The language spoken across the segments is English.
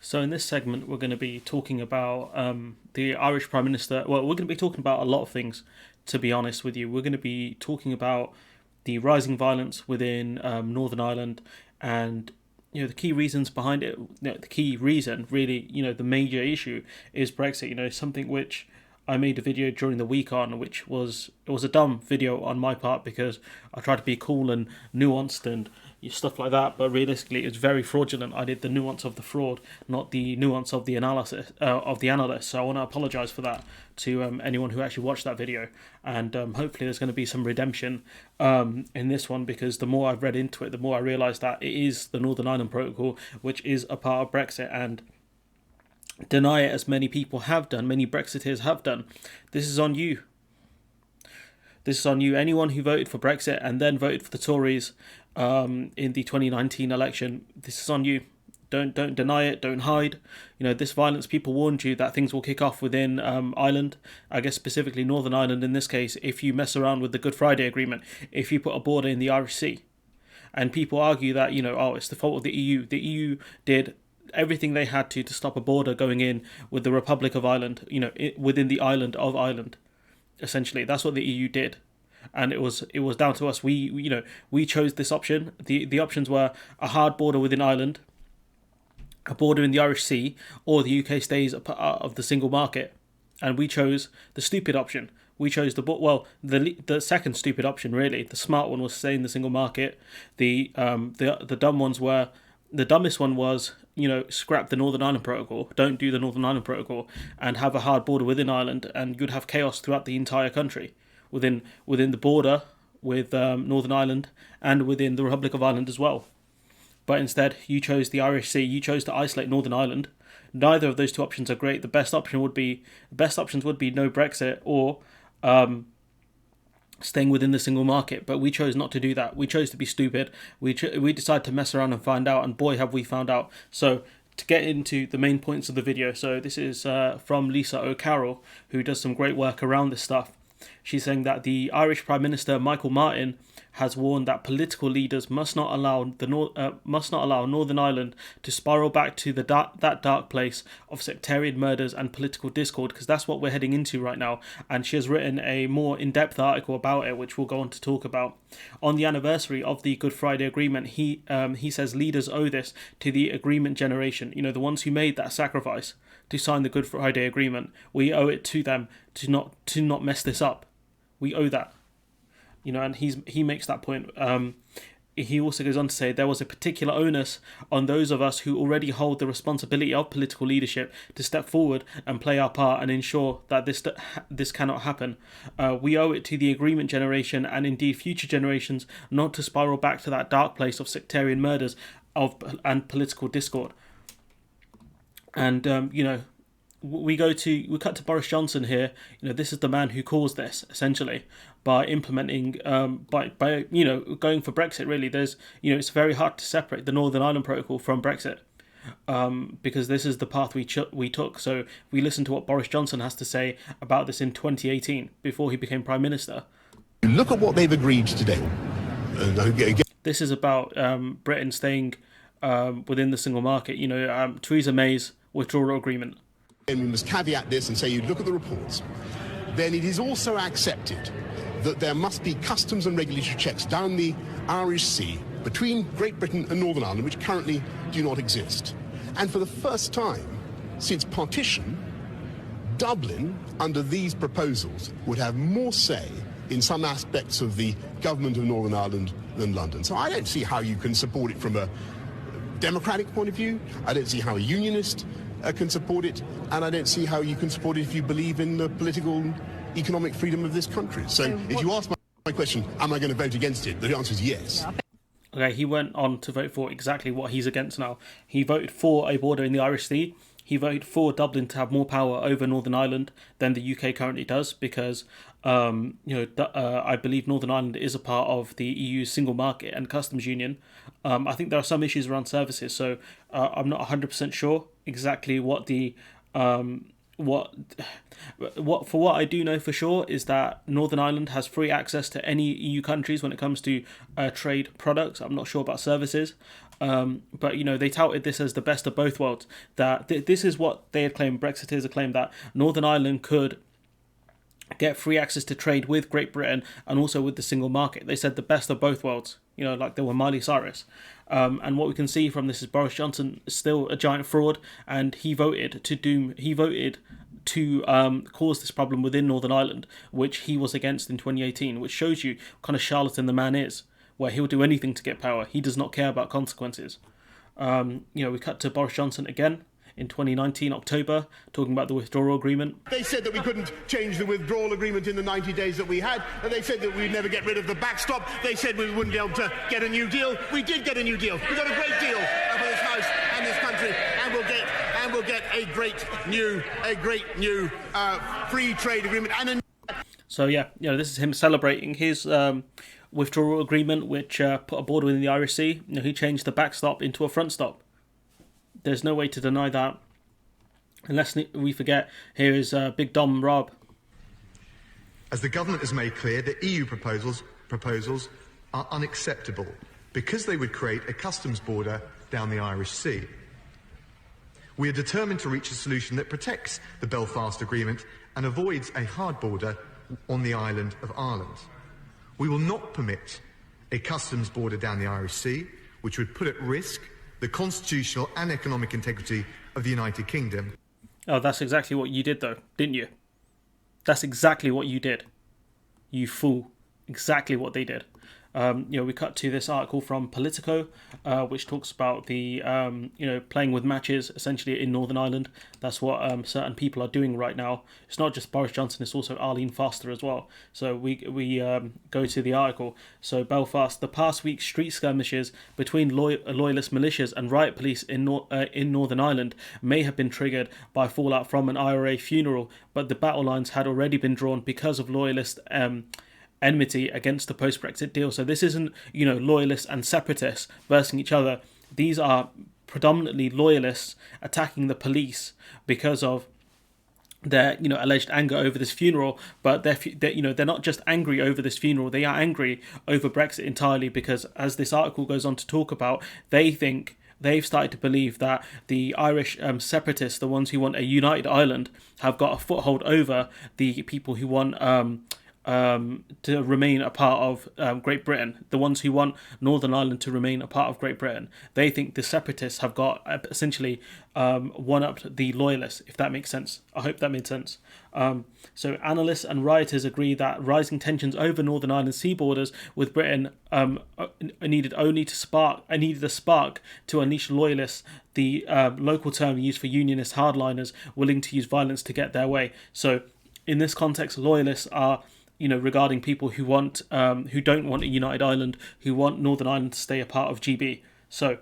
So in this segment, we're going to be talking about the Irish Prime Minister. Well, we're going to be talking about a lot of things, to be honest with you. We're going to be talking about the rising violence within Northern Ireland and the key reasons behind it. The key reason, really, the major issue is Brexit. Something which I made a video during the week on, which was a dumb video on my part because I tried to be cool and nuanced and stuff like that, but realistically it's very fraudulent. I did the nuance of the fraud, not the nuance of the analysis of the analyst. So I want to apologise for that to anyone who actually watched that video, and hopefully there's going to be some redemption in this one, because the more I've read into it, the more I realise that it is the Northern Ireland Protocol, which is a part of Brexit, and deny it as many people have done, many Brexiteers have done. This is on you. This is on you. Anyone who voted for Brexit and then voted for the Tories in the 2019 election, this is on you. Don't deny it. Don't hide. This violence, people warned you that things will kick off within Ireland, I guess specifically Northern Ireland in this case, if you mess around with the Good Friday Agreement, if you put a border in the Irish Sea. And people argue that, it's the fault of the EU. The EU did everything they had to stop a border going in with the Republic of Ireland, within the island of Ireland. Essentially, that's what the EU did, and it was down to us. We chose this option. The options were a hard border within Ireland, a border in the Irish Sea, or the UK stays a part of the single market, and we chose the stupid option. We chose the second stupid option. Really, the smart one was stay in the single market. The dumb ones were. The dumbest one was, scrap the Northern Ireland Protocol, don't do the Northern Ireland Protocol, and have a hard border within Ireland, and you'd have chaos throughout the entire country, within the border with Northern Ireland, and within the Republic of Ireland as well. But instead, you chose the Irish Sea, you chose to isolate Northern Ireland. Neither of those two options are great. The best options would be no Brexit, or staying within the single market, but we chose not to do that. We chose to be stupid. We decided to mess around and find out, and boy have we found out. So to get into the main points of the video, so this is from Lisa O'Carroll, who does some great work around this stuff. She's saying that the Irish Prime Minister Michael Martin has warned that political leaders must not allow Northern Ireland to spiral back to that dark place of sectarian murders and political discord, because that's what we're heading into right now. And she has written a more in-depth article about it, which we'll go on to talk about. On the anniversary of the Good Friday Agreement, he says leaders owe this to the agreement generation. The ones who made that sacrifice to sign the Good Friday Agreement. We owe it to them to not mess this up. We owe that. And he makes that point. He also goes on to say there was a particular onus on those of us who already hold the responsibility of political leadership to step forward and play our part and ensure that this cannot happen. We owe it to the agreement generation and indeed future generations not to spiral back to that dark place of sectarian murders and political discord. And we cut to Boris Johnson here. This is the man who caused this, essentially, by implementing by going for Brexit. Really, there's it's very hard to separate the Northern Ireland Protocol from Brexit, because this is the path we took. So we listen to what Boris Johnson has to say about this in 2018 before he became Prime Minister. Look at what they've agreed today. This is about Britain staying within the single market. Theresa May's withdrawal agreement. And we must caveat this and say, you look at the reports, then it is also accepted that there must be customs and regulatory checks down the Irish Sea between Great Britain and Northern Ireland, which currently do not exist. And for the first time since partition, Dublin, under these proposals, would have more say in some aspects of the government of Northern Ireland than London. So I don't see how you can support it from a democratic point of view. I don't see how a unionist can support it, and I don't see how you can support it if you believe in the political, economic freedom of this country. So if you ask my question, am I going to vote against it? The answer is yes. Okay, he went on to vote for exactly what he's against now. He voted for a border in the Irish Sea. He voted for Dublin to have more power over Northern Ireland than the UK currently does, because I believe Northern Ireland is a part of the EU's single market and customs union. I think there are some issues around services, so I'm not 100% sure exactly what the what I do know for sure is that Northern Ireland has free access to any EU countries when it comes to trade products. I'm not sure about services. But they touted this as the best of both worlds. That this is what they had claimed. Brexiteers had claimed that Northern Ireland could get free access to trade with Great Britain and also with the single market. They said the best of both worlds, like they were Miley Cyrus. And what we can see from this is Boris Johnson is still a giant fraud, and he voted to cause this problem within Northern Ireland, which he was against in 2018, which shows you what kind of charlatan the man is, where he'll do anything to get power. He does not care about consequences. We cut to Boris Johnson again in 2019, October, talking about the withdrawal agreement. They said that we couldn't change the withdrawal agreement in the 90 days that we had, and they said that we'd never get rid of the backstop. They said we wouldn't be able to get a new deal. We did get a new deal. We got a great deal for this house and this country, and we'll get a great new free trade agreement. So this is him celebrating his withdrawal agreement, which put a border within the Irish Sea. He changed the backstop into a front stop. There's no way to deny that. Unless we forget, here is Big Dom Rob. As the government has made clear, the EU proposals are unacceptable because they would create a customs border down the Irish Sea. We are determined to reach a solution that protects the Belfast Agreement and avoids a hard border on the island of Ireland. We will not permit a customs border down the Irish Sea, which would put at risk the constitutional and economic integrity of the United Kingdom. Oh, that's exactly what you did, though, didn't you? That's exactly what you did. You fool. Exactly what they did. We cut to this article from Politico, which talks about the playing with matches essentially in Northern Ireland. That's what certain people are doing right now. It's not just Boris Johnson; it's also Arlene Foster as well. So we go to the article. So Belfast, the past week's street skirmishes between Loyalist militias and riot police in Northern Ireland may have been triggered by fallout from an IRA funeral, but the battle lines had already been drawn because of Loyalist enmity against the post-Brexit deal. So this isn't, loyalists and separatists versing each other. These are predominantly loyalists attacking the police because of their, alleged anger over this funeral. But they're not just angry over this funeral. They are angry over Brexit entirely because, as this article goes on to talk about, they think they've started to believe that the Irish separatists, the ones who want a united Ireland, have got a foothold over the people who want to remain a part of Great Britain, the ones who want Northern Ireland to remain a part of Great Britain. They think the separatists have got essentially one-upped the loyalists, if that makes sense. I hope that made sense. So analysts and rioters agree that rising tensions over Northern Ireland sea borders with Britain needed a spark to unleash loyalists, the local term used for unionist hardliners willing to use violence to get their way. So in this context, loyalists are regarding people who don't want a united Ireland, who want Northern Ireland to stay a part of GB. So,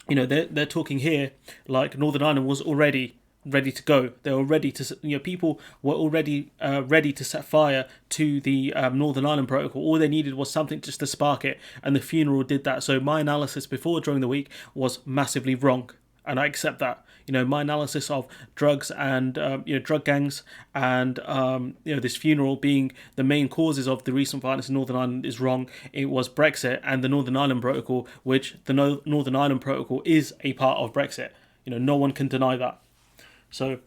they're talking here like Northern Ireland was already ready to go. They were ready to, people were already ready to set fire to the Northern Ireland Protocol. All they needed was something just to spark it, and the funeral did that. So my analysis before during the week was massively wrong, and I accept that. My analysis of drugs and drug gangs and this funeral being the main causes of the recent violence in Northern Ireland is wrong. It was Brexit and the Northern Ireland Protocol, which the Northern Ireland Protocol is a part of Brexit. No one can deny that. So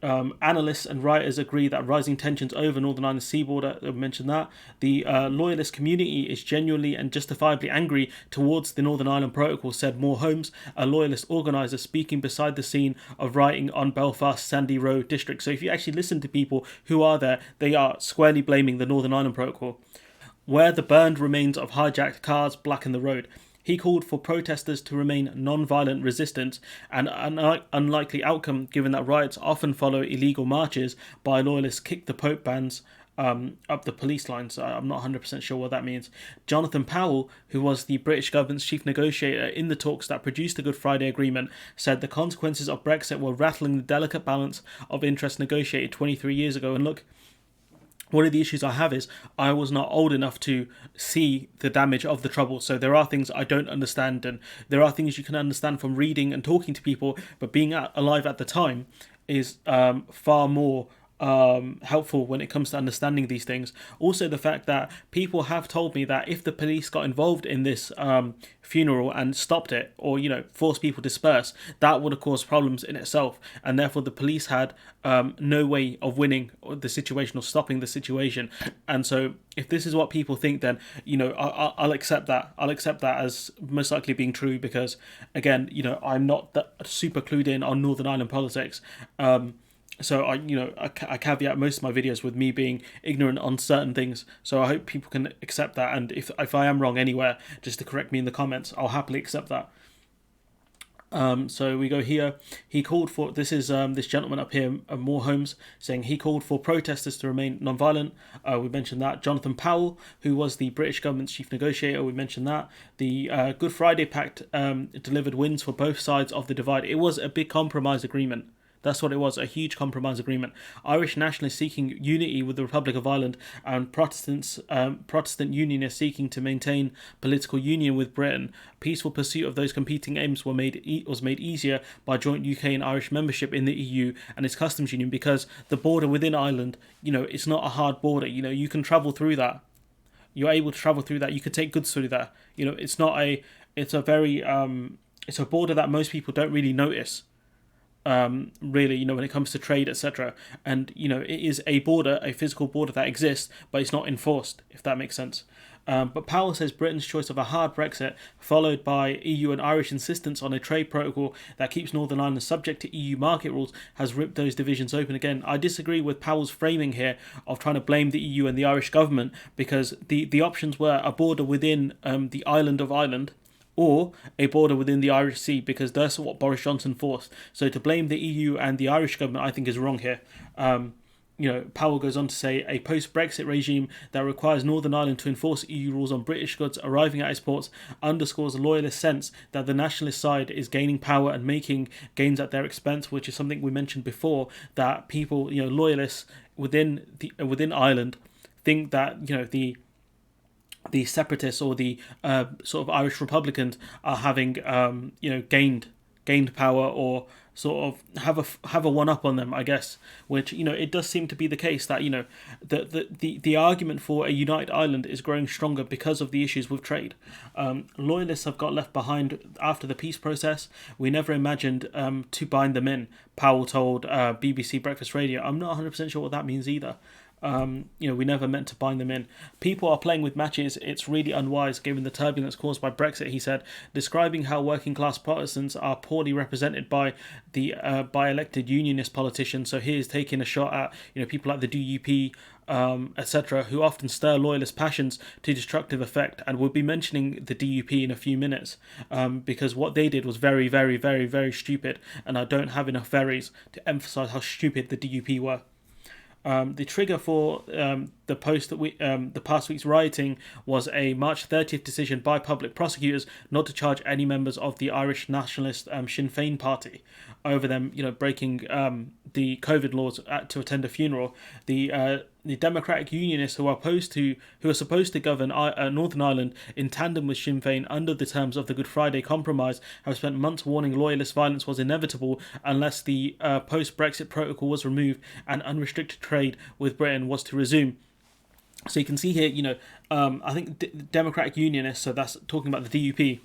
analysts and writers agree that rising tensions over Northern Ireland's sea border, I mentioned that, the loyalist community is genuinely and justifiably angry towards the Northern Ireland Protocol, said Moore Holmes, a loyalist organiser speaking beside the scene of rioting on Belfast's Sandy Row district. So if you actually listen to people who are there, they are squarely blaming the Northern Ireland Protocol. Where the burned remains of hijacked cars blacken the road. He called for protesters to remain non-violent resistance, an unlikely outcome given that riots often follow illegal marches by loyalists kick the Pope bans up the police lines. I'm not 100% sure what that means. Jonathan Powell, who was the British government's chief negotiator in the talks that produced the Good Friday Agreement, said the consequences of Brexit were rattling the delicate balance of interests negotiated 23 years ago. And look, one of the issues I have is I was not old enough to see the damage of the Troubles. So there are things I don't understand, and there are things you can understand from reading and talking to people, but being alive at the time is far more helpful when it comes to understanding these things. Also, the fact that people have told me that if the police got involved in this funeral and stopped it, or forced people to disperse, that would have caused problems in itself, and therefore the police had no way of winning the situation or stopping the situation. And so, if this is what people think, then I'll accept that. I'll accept that as most likely being true, because again, I'm not that super clued in on Northern Ireland politics. So I caveat most of my videos with me being ignorant on certain things. So I hope people can accept that. And if I am wrong anywhere, just to correct me in the comments, I'll happily accept that. So we go here. He called for, this is this gentleman up here, More Homes, saying he called for protesters to remain non-violent. We mentioned that. Jonathan Powell, who was the British government's chief negotiator, we mentioned that. The Good Friday Pact delivered wins for both sides of the divide. It was a big compromise agreement. That's what it was, a huge compromise agreement. Irish nationalists seeking unity with the Republic of Ireland, and Protestant Unionists seeking to maintain political union with Britain. Peaceful pursuit of those competing aims was made easier by joint UK and Irish membership in the EU and its customs union, because the border within Ireland, it's not a hard border. You can travel through that. You're able to travel through that. You could take goods through there. It's a border that most people don't really notice. Really, when it comes to trade, etc. And it is a border, a physical border that exists, but it's not enforced, if that makes sense. But Powell says Britain's choice of a hard Brexit, followed by EU and Irish insistence on a trade protocol that keeps Northern Ireland subject to EU market rules, has ripped those divisions open again. I disagree with Powell's framing here of trying to blame the EU and the Irish government, because the options were a border within the island of Ireland, or a border within the Irish Sea, because that's what Boris Johnson forced. So to blame the EU and the Irish government, I think, is wrong here. Powell goes on to say a post-Brexit regime that requires Northern Ireland to enforce EU rules on British goods arriving at its ports underscores a loyalist sense that the nationalist side is gaining power and making gains at their expense, which is something we mentioned before, that people, loyalists within Ireland think that the separatists or the sort of Irish Republicans are having gained power, or sort of have a one up on them, I guess. Which it does seem to be the case that the argument for a united Ireland is growing stronger because of the issues with trade. Loyalists have got left behind after the peace process. We never imagined to bind them in, Powell told BBC Breakfast Radio. I'm not 100% sure what that means either. We never meant to bind them in. People are playing with matches. It's really unwise given the turbulence caused by Brexit, he said, describing how working class Protestants are poorly represented by the by-elected unionist politicians. So here's taking a shot at people like the DUP, etc., who often stir loyalist passions to destructive effect. And we'll be mentioning the DUP in a few minutes, because what they did was very, very, very, very stupid, and I don't have enough verries to emphasise how stupid the DUP were. The trigger for the past week's rioting was a March 30th decision by public prosecutors not to charge any members of the Irish nationalist Sinn Féin party over them, breaking the COVID laws to attend a funeral. The Democratic Unionists who are supposed to govern Northern Ireland in tandem with Sinn Féin under the terms of the Good Friday Compromise have spent months warning loyalist violence was inevitable unless the post-Brexit protocol was removed and unrestricted trade with Britain was to resume. So you can see here, I think Democratic Unionists, so that's talking about the DUP,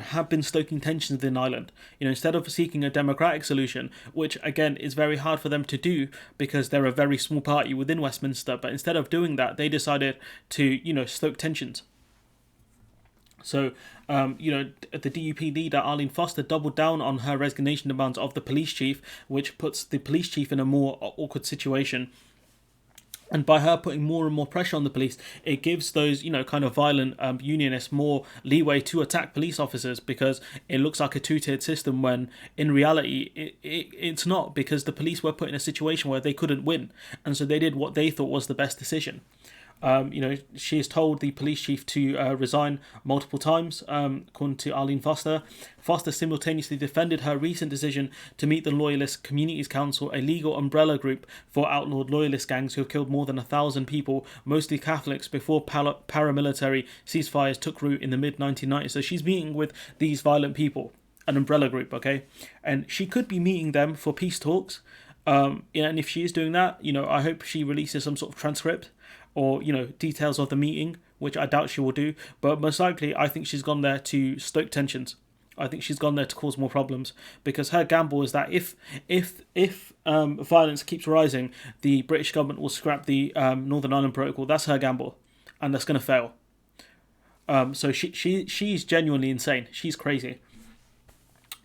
have been stoking tensions within Ireland. Instead of seeking a democratic solution, which again is very hard for them to do because they're a very small party within Westminster, but instead of doing that, they decided to, stoke tensions. So, the DUP leader, Arlene Foster, doubled down on her resignation demands of the police chief, which puts the police chief in a more awkward situation. And by her putting more and more pressure on the police, it gives those, kind of violent unionists more leeway to attack police officers, because it looks like a two-tiered system when in reality it's not, because the police were put in a situation where they couldn't win. And so they did what they thought was the best decision. She has told the police chief to resign multiple times, according to Arlene Foster. Foster simultaneously defended her recent decision to meet the Loyalist Communities Council, a legal umbrella group for outlawed loyalist gangs who have killed more than 1,000 people, mostly Catholics, before paramilitary ceasefires took root in the mid-1990s. So she's meeting with these violent people, an umbrella group, okay? And she could be meeting them for peace talks, Yeah, and if she is doing that, I hope she releases some sort of transcript or details of the meeting, which I doubt she will do. But most likely, I think she's gone there to stoke tensions. I think she's gone there to cause more problems, because her gamble is that if violence keeps rising, the British government will scrap the Northern Ireland Protocol. That's her gamble, and that's going to fail. So she's genuinely insane. She's crazy.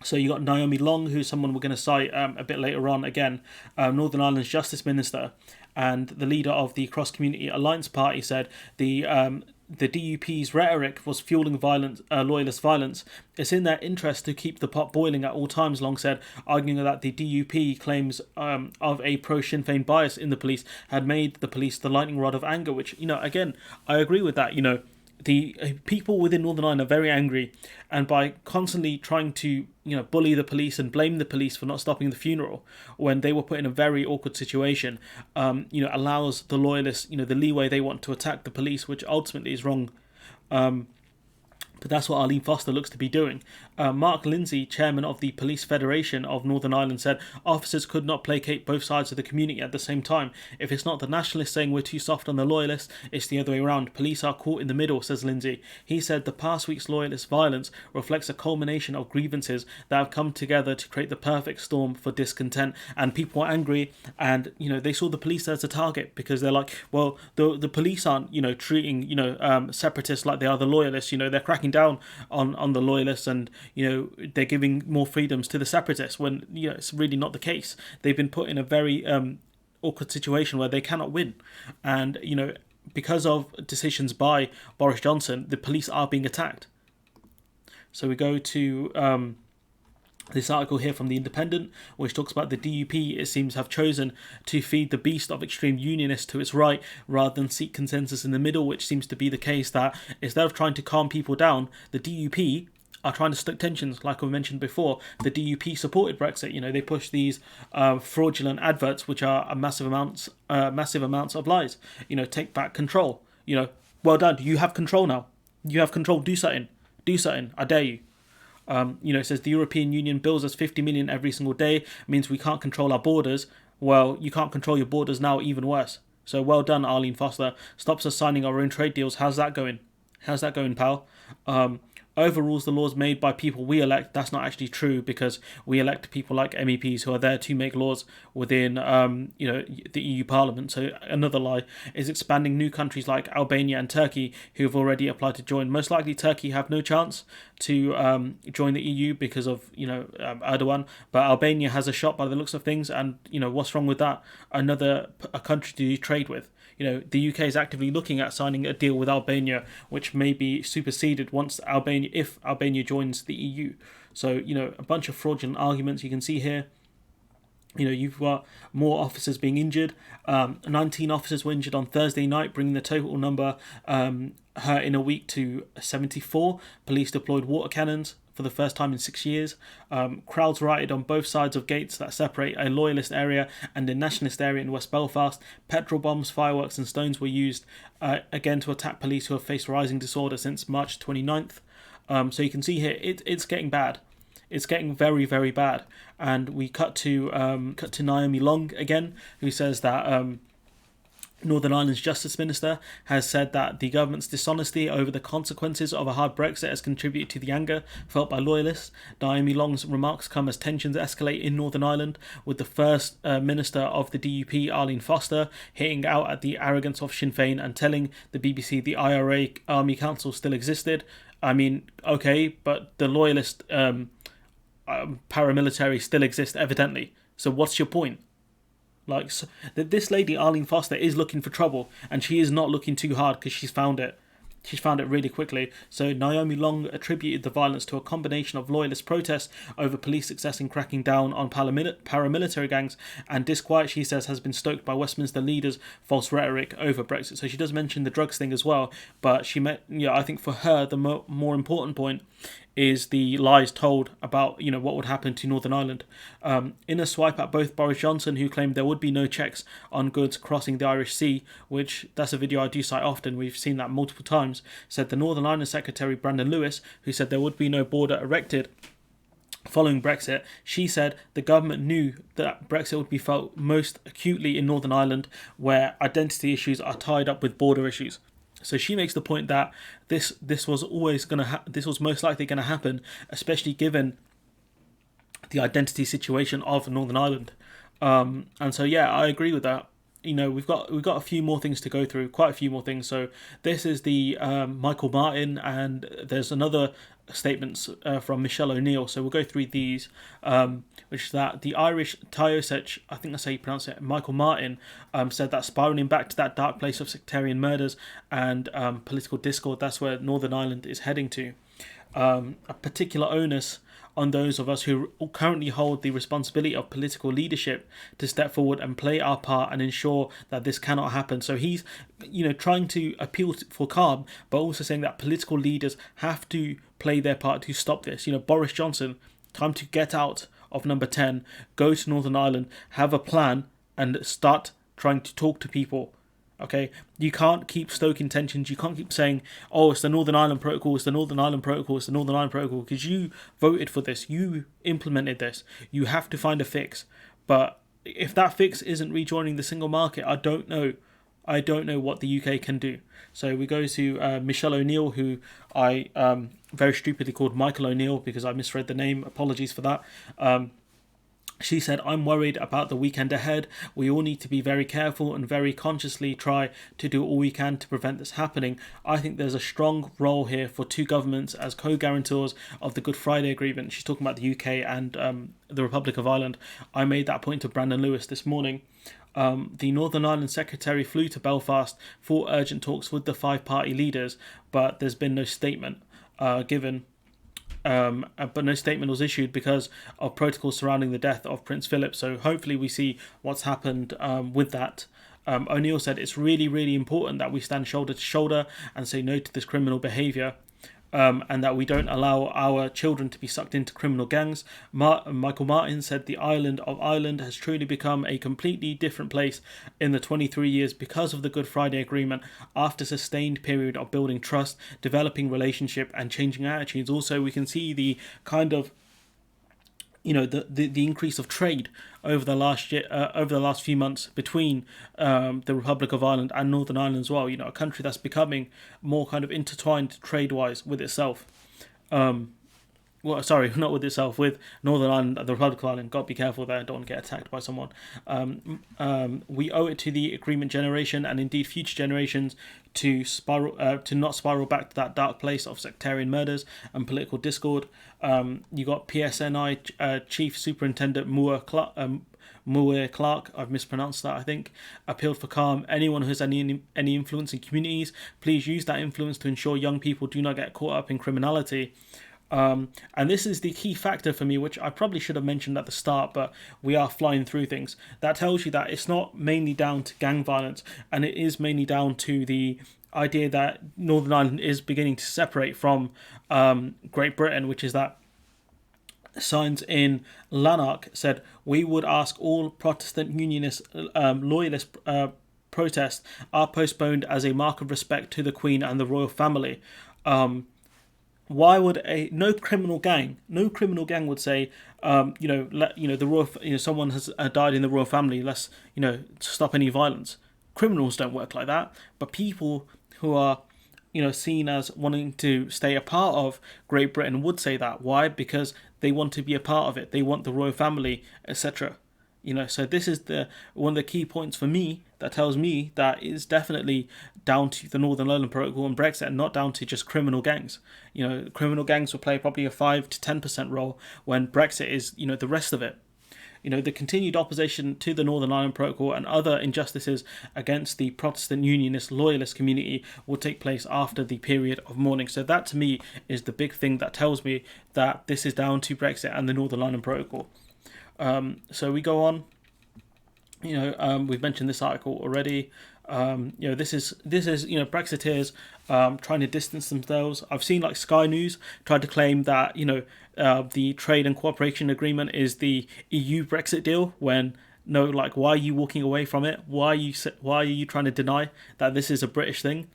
So you got Naomi Long, who's someone we're going to cite a bit later on. Again, Northern Ireland's Justice Minister and the leader of the Cross Community Alliance Party said the DUP's rhetoric was fueling violent, loyalist violence. It's in their interest to keep the pot boiling at all times, Long said, arguing that the DUP claims of a pro-Sinn Féin bias in the police had made the police the lightning rod of anger, which, again, I agree with that. The people within Northern Ireland are very angry, and by constantly trying to bully the police and blame the police for not stopping the funeral when they were put in a very awkward situation, allows the loyalists the leeway they want to attack the police, which ultimately is wrong. But that's what Arlene Foster looks to be doing. Mark Lindsay, chairman of the Police Federation of Northern Ireland, said officers could not placate both sides of the community at the same time. If it's not the nationalists saying we're too soft on the loyalists, it's the other way around. Police are caught in the middle, says Lindsay. He said the past week's loyalist violence reflects a culmination of grievances that have come together to create the perfect storm for discontent. And people are angry, and they saw the police as a target because they're like, well, the police aren't treating separatists like they are the loyalists. They're cracking down on the loyalists, and they're giving more freedoms to the separatists, when it's really not the case. They've been put in a very awkward situation where they cannot win, and because of decisions by Boris Johnson, the police are being attacked. So we go to this article here from The Independent, which talks about the DUP, it seems, have chosen to feed the beast of extreme unionists to its right rather than seek consensus in the middle, which seems to be the case, that instead of trying to calm people down, the DUP are trying to stoke tensions. Like I mentioned before, the DUP supported Brexit. They push these fraudulent adverts, which are massive amounts of lies. Take back control. Well done. You have control now. You have control. Do something. I dare you. It says the European Union bills us 50 million every single day, means we can't control our borders. Well, you can't control your borders now, even worse. So well done, Arlene Foster. Stops us signing our own trade deals. How's that going? Pal? Overrules the laws made by people we elect. That's not actually true, because we elect people like MEPs who are there to make laws within the EU Parliament. So another lie is expanding new countries like Albania and Turkey, who have already applied to join. Most likely Turkey have no chance to join the EU because of Erdogan, but Albania has a shot by the looks of things. And what's wrong with that? A country to trade with. The UK is actively looking at signing a deal with Albania, which may be superseded if Albania joins the EU. So, a bunch of fraudulent arguments you can see here. You've got more officers being injured. 19 officers were injured on Thursday night, bringing the total number in a week to 74. Police deployed water cannons for the first time in 6 years. Crowds rioted on both sides of gates that separate a loyalist area and a nationalist area in West Belfast. Petrol bombs, fireworks and stones were used again to attack police who have faced rising disorder since March 29th. So you can see here, it's getting bad. It's getting very, very bad. And we cut to Naomi Long again, who says that Northern Ireland's Justice Minister has said that the government's dishonesty over the consequences of a hard Brexit has contributed to the anger felt by loyalists. Naomi Long's remarks come as tensions escalate in Northern Ireland, with the First Minister of the DUP, Arlene Foster, hitting out at the arrogance of Sinn Féin and telling the BBC the IRA Army Council still existed. I mean, okay, but the loyalist paramilitary still exist, evidently. So what's your point? This lady, Arlene Foster, is looking for trouble, and she is not looking too hard because she's found it. She's found it really quickly. So Naomi Long attributed the violence to a combination of loyalist protests over police success in cracking down on paramilitary gangs, and disquiet, she says, has been stoked by Westminster leaders' false rhetoric over Brexit. So she does mention the drugs thing as well, but I think for her the more important point is the lies told about what would happen to Northern Ireland. In a swipe at both Boris Johnson, who claimed there would be no checks on goods crossing the Irish Sea, which that's a video I do cite often, we've seen that multiple times, said the Northern Ireland Secretary Brandon Lewis, who said there would be no border erected following Brexit. She said the government knew that Brexit would be felt most acutely in Northern Ireland, where identity issues are tied up with border issues. So she makes the point that this was always this was most likely going to happen, especially given the identity situation of Northern Ireland. And so yeah, I agree with that. We've got a few more things to go through, quite a few more things. So this is the Michael Martin, and there's another statements from Michelle O'Neill. So we'll go through these, which is that the Irish Taoiseach, I think that's how you pronounce it, Michael Martin, said that spiralling back to that dark place of sectarian murders and political discord, that's where Northern Ireland is heading to. A particular onus on those of us who currently hold the responsibility of political leadership to step forward and play our part and ensure that this cannot happen. So he's, trying to appeal for calm, but also saying that political leaders have to play their part to stop this. Boris Johnson, time to get out of number 10, go to Northern Ireland, have a plan, and start trying to talk to people. Okay, you can't keep stoking tensions. You can't keep saying, "Oh, it's the Northern Ireland Protocol. It's the Northern Ireland Protocol. It's the Northern Ireland Protocol," because you voted for this. You implemented this. You have to find a fix. But if that fix isn't rejoining the single market, I don't know. I don't know what the UK can do. So we go to Michelle O'Neill, who I very stupidly called Michael O'Neill because I misread the name. Apologies for that. She said, "I'm worried about the weekend ahead. We all need to be very careful and very consciously try to do all we can to prevent this happening. I think there's a strong role here for two governments as co-guarantors of the Good Friday Agreement." She's talking about the UK and the Republic of Ireland. I made that point to Brandon Lewis this morning. The Northern Ireland Secretary flew to Belfast for urgent talks with the five-party leaders, but there's been no statement given. But no statement was issued because of protocols surrounding the death of Prince Philip. So hopefully we see what's happened with that. O'Neill said it's really, really important that we stand shoulder to shoulder and say no to this criminal behaviour, and that we don't allow our children to be sucked into criminal gangs. Michael Martin said the island of Ireland has truly become a completely different place in the 23 years because of the Good Friday Agreement, after a sustained period of building trust, developing relationship and changing attitudes. Also, we can see the kind of the increase of trade over the last year, over the last few months between the Republic of Ireland and Northern Ireland as well. A country that's becoming more kind of intertwined trade-wise with itself. Not with itself, with Northern Ireland and the Republic of Ireland. Got to be careful there, don't want to get attacked by someone. We owe it to the agreement generation and indeed future generations to not spiral back to that dark place of sectarian murders and political discord. You got PSNI Chief Superintendent Muir Clark, I've mispronounced that, I think, appealed for calm. Anyone who has any influence in communities, please use that influence to ensure young people do not get caught up in criminality. And this is the key factor for me, which I probably should have mentioned at the start, but we are flying through things. That tells you that it's not mainly down to gang violence, and it is mainly down to the idea that Northern Ireland is beginning to separate from Great Britain, which is that signs in Lanark said, "We would ask all Protestant Unionist Loyalist protests are postponed as a mark of respect to the Queen and the royal family." Why would no criminal gang would say, the royal, someone has died in the royal family, let's, stop any violence. Criminals don't work like that, but people who are, seen as wanting to stay a part of Great Britain would say that. Why? Because they want to be a part of it. They want the royal family, etc. So this is one of the key points for me that tells me that it's definitely down to the Northern Ireland Protocol and Brexit, and not down to just criminal gangs. Criminal gangs will play probably a 5 to 10% role when Brexit is, the rest of it. The continued opposition to the Northern Ireland Protocol and other injustices against the Protestant Unionist Loyalist community will take place after the period of mourning. So that to me is the big thing that tells me that this is down to Brexit and the Northern Ireland Protocol. So we go on. We've mentioned this article already. This is Brexiteers trying to distance themselves. I've seen like Sky News tried to claim that the trade and cooperation agreement is the EU Brexit deal, when no, like, why are you walking away from it? Why are you trying to deny that this is a British thing?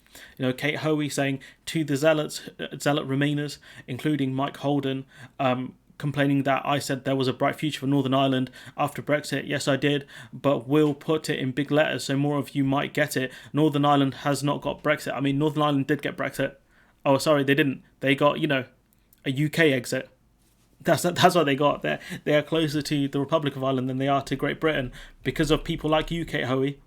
Kate Hoey saying to the zealot Remainers, including Mike Holden, complaining that I said there was a bright future for Northern Ireland after Brexit. Yes, I did, but we'll put it in big letters so more of you might get it. Northern Ireland has not got Brexit. I mean, Northern Ireland did get Brexit. Oh, sorry, they didn't. They got, a UK exit. That's what they got. They are closer to the Republic of Ireland than they are to Great Britain because of people like you, Kate Hoey.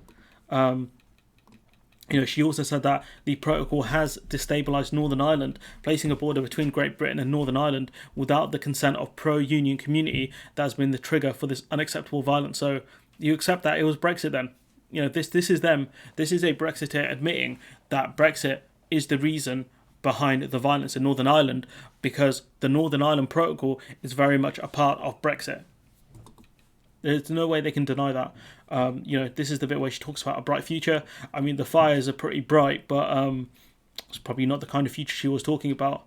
She also said that the protocol has destabilised Northern Ireland, placing a border between Great Britain and Northern Ireland without the consent of pro-union community that has been the trigger for this unacceptable violence. So you accept that it was Brexit then? This is them. This is a Brexiteer admitting that Brexit is the reason behind the violence in Northern Ireland, because the Northern Ireland Protocol is very much a part of Brexit. There's no way they can deny that. This is the bit where she talks about a bright future. I mean, the fires are pretty bright, but it's probably not the kind of future she was talking about.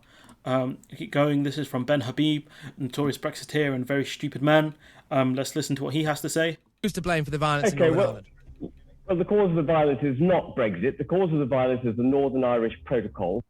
Keep going. This is from Ben Habib, notorious Brexiteer and very stupid man. Let's listen to what he has to say. Who's to blame for the violence in Northern Ireland? Well, the cause of the violence is not Brexit. The cause of the violence is the Northern Irish Protocol.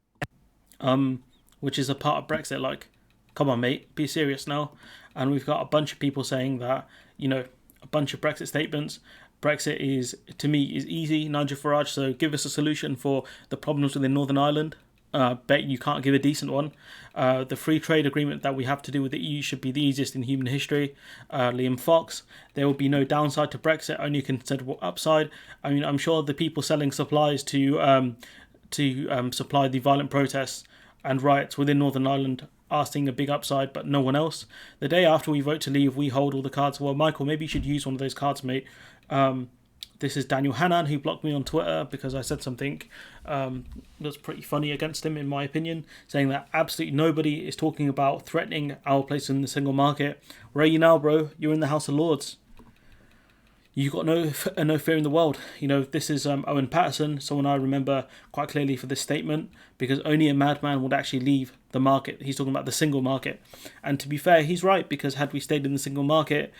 Which is a part of Brexit. Like, come on, mate, be serious now. And we've got a bunch of people saying that, a bunch of Brexit statements. Brexit is easy, Nigel Farage, so give us a solution for the problems within Northern Ireland. Bet you can't give a decent one. The free trade agreement that we have to do with the EU should be the easiest in human history. Liam Fox, there will be no downside to Brexit, only considerable upside. I mean, I'm sure the people selling supplies to supply the violent protests and riots within Northern Ireland are seeing a big upside, but no one else. The day after we vote to leave, we hold all the cards. Well, Michael, maybe you should use one of those cards, mate. This is Daniel Hannan, who blocked me on Twitter because I said something that's pretty funny against him, in my opinion, saying that absolutely nobody is talking about threatening our place in the single market. Where are you now, bro? You're in the House of Lords. You got no fear in the world. This is Owen Paterson, someone I remember quite clearly for this statement, because only a madman would actually leave the market. He's talking about the single market. And to be fair, he's right, because had we stayed in the single market,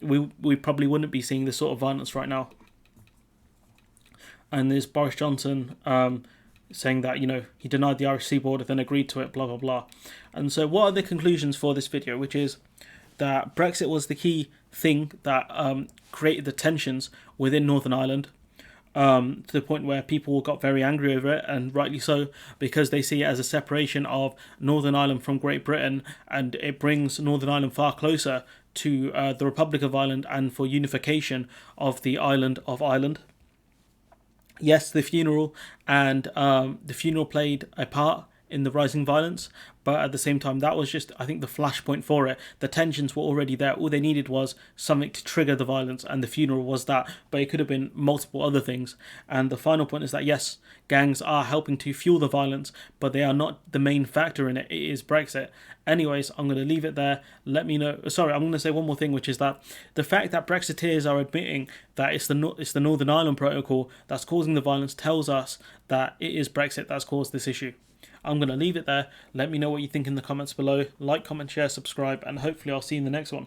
we probably wouldn't be seeing this sort of violence right now. And there's Boris Johnson saying that, he denied the Irish Sea border, then agreed to it, blah, blah, blah. And so what are the conclusions for this video, which is that Brexit was the key thing that created the tensions within Northern Ireland, to the point where people got very angry over it, and rightly so, because they see it as a separation of Northern Ireland from Great Britain, and it brings Northern Ireland far closer to the Republic of Ireland and for unification of the island of Ireland. Yes, the funeral played a part in the rising violence, but at the same time, that was just, I think, the flashpoint for it. The tensions were already there. All they needed was something to trigger the violence, and the funeral was that, but it could have been multiple other things. And the final point is that, yes, gangs are helping to fuel the violence, but they are not the main factor in it. It is Brexit. Anyways, I'm going to leave it there. Let me know. Sorry, I'm going to say one more thing, which is that the fact that Brexiteers are admitting that it's the Northern Ireland Protocol that's causing the violence tells us that it is Brexit that's caused this issue. I'm going to leave it there. Let me know what you think in the comments below. Like, comment, share, subscribe, and hopefully I'll see you in the next one.